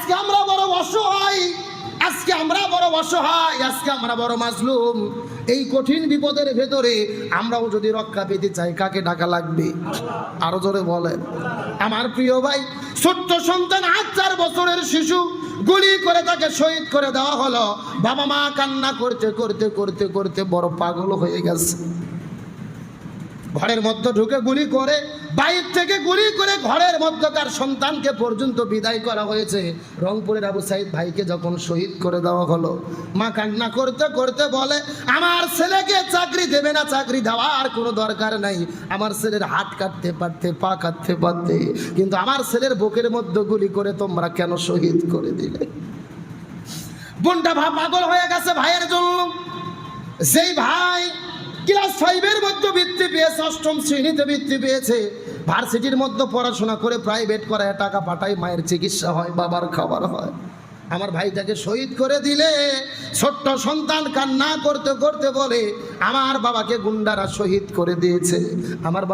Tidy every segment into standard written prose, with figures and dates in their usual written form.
আজকে আমরা বড় অসহায়, আজকে আমরা বড় অসহায়, আজকে আমরা বড় মাজলুম। এই কঠিন বিপদের ভেতরে আমরাও যদি রক্ষা পেতে চাই, কাকে ডাকা লাগবে? আরো জোরে বলেন। আমার প্রিয় ভাই, ছোট্ট সন্তান 4 বছরের শিশু, গুলি করে তাকে শহীদ করে দেওয়া হলো। বাবা মা কান্না করতে করতে করতে করতে বড় পাগল হয়ে গেছে। ঘরের মধ্যে ঢুকে গুলি করে, বাইরে থেকে গুলি করে ঘরের মধ্যকার সন্তানকে পর্যন্ত বিদায় করা হয়েছে। রংপুরের আবু সাইদ ভাইকে যখন শহীদ করে দেওয়া হলো, মা কান্না করতে করতে বলে, আমার ছেলেকে চাকরি দেবে না, চাকরি দেওয়ার কোনো দরকার নাই। আমার ছেলের হাত কাটতে পারতে, পা কাটতে পারতে, কিন্তু আমার ছেলের বুকের মধ্যে গুলি করে তোমরা কেন শহীদ করে দিলে? বোনটা পাগল হয়ে গেছে ভাইয়ের জন্য। যেই ভাই ক্লাস 5-এর মধ্যে বৃত্তি পেয়েছে, 8ম শ্রেণীতে বৃত্তি পেয়েছে, ভার্সিটির মধ্যে পড়াশোনা করে প্রাইভেট করায় টাকা পাঠায়, মায়ের চিকিৎসা হয়, বাবার খাবার হয়, আমার ভাইটাকে শহীদ করে দিলে। ছোট্ট সন্তান কান্না করতে করতে বলে, আমার বাবাকে গুন্ডারা শহীদ করে দিয়েছে, আমার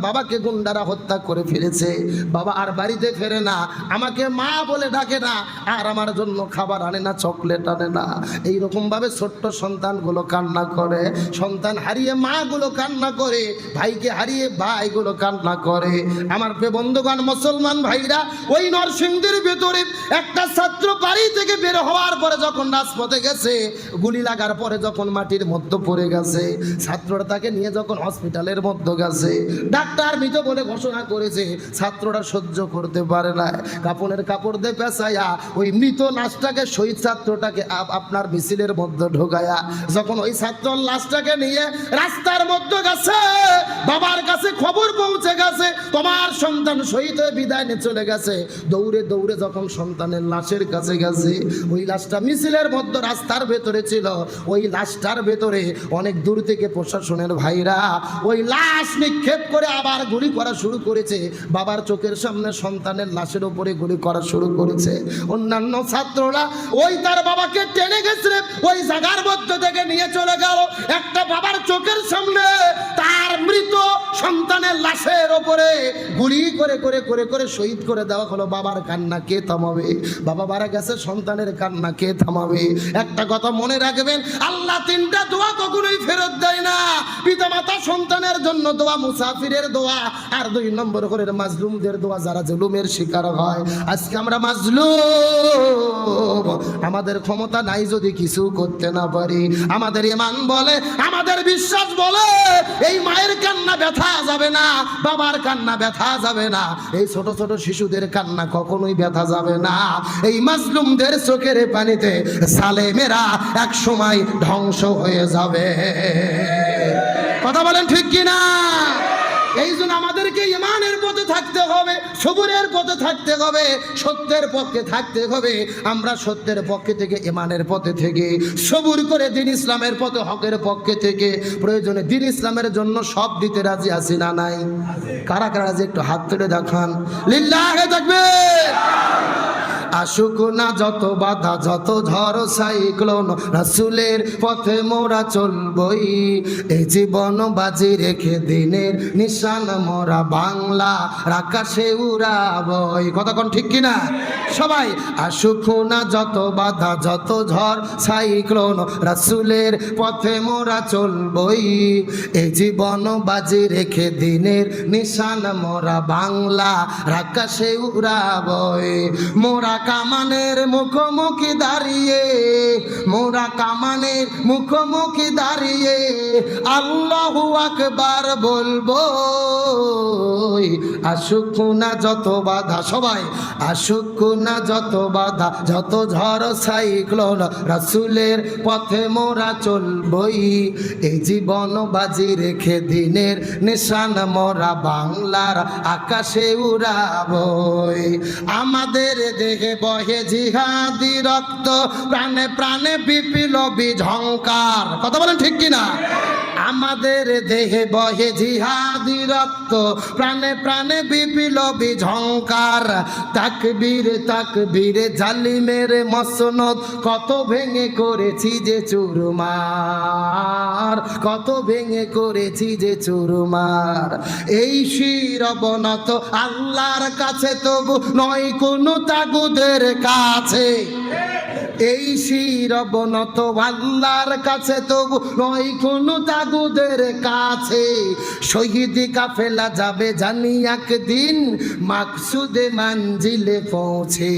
বাবাকে গুন্ডারা হত্যা করে ফেলেছে। বাবা আর বাড়িতে ফেরে না, আমাকে মা বলে ডাকে না, আর আমার জন্য খাবার আনে না, চকলেট আনে না। এইরকম ভাবে ছোট্ট সন্তানগুলো কান্না করে, সন্তান হারিয়ে মাগুলো কান্না করে, ভাইকে হারিয়ে ভাইগুলো কান্না করে। আমার বন্ধুগণ, মুসলমান ভাইরা, ওই নরসিংদীর ভেতরে একটা ছাত্র বাড়ি থেকে বের হওয়ার পরে যখন রাজপথে গেছে, গুলি লাগার পরে যখন মাটির মধ্যে পড়ে গেছে, ছাত্ররা তাকে নিয়ে যখন হসপিটালের মধ্যে গেছে, ডাক্তার মৃত বলে ঘোষণা করেছে। ছাত্ররা সহ্য করতে পারে না, কাপড়ের কাপড় দিয়ে পেঁচাইয়া ওই মৃত লাশটাকে, শহীদ ছাত্রটাকে আপনার মিছিলের মধ্যে ঢোকায়া যখন ওই ছাত্রর লাশটাকে নিয়ে রাস্তার মধ্যে গেছে, বাবার কাছে খবর পৌঁছে গেছে, তোমার সন্তান শহীদ হয়ে বিদায় নিয়ে চলে গেছে। দৌড়ে দৌড়ে যখন সন্তানের লাশের কাছে গেছে, ওই লাশটা মিছিলের মধ্যে রাস্তার ভেতরে ছিল। ওই লাশটার ভেতরে অনেক দূর থেকে প্রশাসনের ভাইরা ওই লাশ নিক্ষেপ করে আবার গুলি করা শুরু করেছে। বাবার চোখের সামনে সন্তানের লাশের উপরে গুলি করা শুরু করেছে। অন্যান্য ছাত্ররা ওই তার বাবাকে টেনে গেছে, ওই জায়গার মধ্যে থেকে নিয়ে চলে গেল। একটা বাবার চোখের সামনে তার মৃত সন্তানের লাশের উপরে গুলি করে করে করে করে শহীদ করে দেওয়া হলো। বাবার কান্না কে থামাবে? বাবা মারা গেছে, সন্তানের কান্না কে থামাবে? একটা কথা মনে রাখবেন, আল্লাহ 3টা দোয়া কখনোই ফেরত দেয় না। পিতামাতা সন্তানের জন্য দোয়া, মুসাফিরের দোয়া, আর 2 নম্বর করে মাজলুমদের দোয়া, যারা জুলুমের শিকার হয়। আজকে আমরা মাজলুম, আমাদের ক্ষমতা নাই যদি কিছু করতে না পারি। আমাদের ঈমান বলে, আমাদের বিশ্বাস বলে, এই মায়ের কান্না ব্যথা যাবে না, বাবার কান্না ব্যথা যাবে না, এই ছোট ছোট শিশুদের কান্না কখনোই ব্যথা যাবে না। এই মাজলুমদের চোখের পানিতে জালেমেরা এক সময় ধ্বংস হয়ে যাবে। কথা বলেন ঠিক কিনা? এই জন্য আমাদেরকে ঈমানের পথে থাকতে হবে, সবুরের পথে থাকতে হবে, সত্যের পক্ষে থাকতে হবে। আমরা সত্যের পক্ষে থেকে, ঈমানের পথে থেকে, সবুর করে দ্বীন ইসলামের পথে, হকের পক্ষে থেকে প্রয়োজনে দ্বীন ইসলামের জন্য সব দিতে রাজি আছি না নাই? কারা কারা রাজি একটু হাত তুলে দেখান। লিল্লাহে তাকবীর। আসুক না যত বাধা, যত ঝড় সাইক্লোন, রাসূলের পথে মোরা চলবই। এই জীবন বাজি রেখে দিনের নিশান মোরা বাংলা আকাশে উড়াবই। কতক্ষণ ঠিক কিনা সবাই? আসুক না যত বাধা, যত ঝড় সাইক্লোন, রাসূলের পথে মোরা চলবই। এই জীবন বাজি রেখে দিনের নিশান মোরা বাংলা আকাশে উড়াবই। মোরা কামানের মুখোমুখি দাঁড়িয়ে, মোরা কামানের মুখোমুখি দাঁড়িয়ে আল্লাহু আকবার বলবো। আসুক না যত বাধা, সবাই আসুক না যত বাধা, যত ঝড় সাইক্লোন, রাসূলের পথে মোরা চলবই। এই জীবন বাজি রেখে দিনের নিশান মোরা বাংলার আকাশে উড়াবই। আমাদের দেহে বহে জিহাদি রক্ত, প্রাণে প্রাণে বিপ্লবী ঝংকার। কথা বলেন ঠিক কিনা? আমাদের দেহে বহে জিহাদি রক্ত, প্রাণে প্রাণে বিপ্লবী ঝংকার। তাকবীর তাকবীর জালিমের মসনদ, কত ভেঙে করেছি যে চুরমার, কত ভেঙে করেছি যে চুরমার। এই শির অবনত আল্লাহর কাছে, তবু নয় কোনো তাগুদের কাছে। এই শির অবনত আল্লাহর কাছে, তবু নয় কোনো তাগুদের কাছে। শহীদি কাফেলা যাবে জানি একদিন, মাকসুদে মঞ্জিলে পৌঁছে,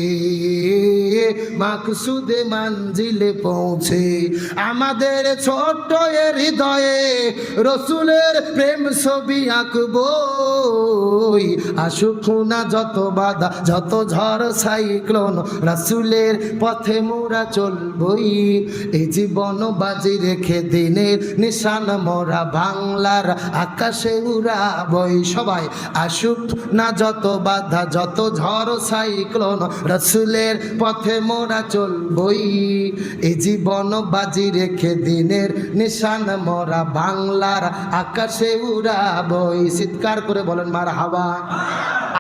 মাকসুদে মঞ্জিলে পৌঁছে। আমাদের ছোট্ট এ হৃদয়ে রসুলের প্রেম ছবি আঁকবো। আসুক না যত বাধা, যত ঝড় সাইক্লোন, রাসূলের পথে মোরা চলবই। এই জীবন বাজি রেখে দিনের নিশান মোরা বাংলার আকাশে উড়াবই। সবাই আসুক না যত বাধা, যত ঝড় সাইক্লোন, রাসূলের পথে মোরা চলবই। এই জীবন বাজি রেখে দিনের নিশান মোরা বাংলার আকাশে উড়াবই। চিৎকার করে বলেন মারহাবা।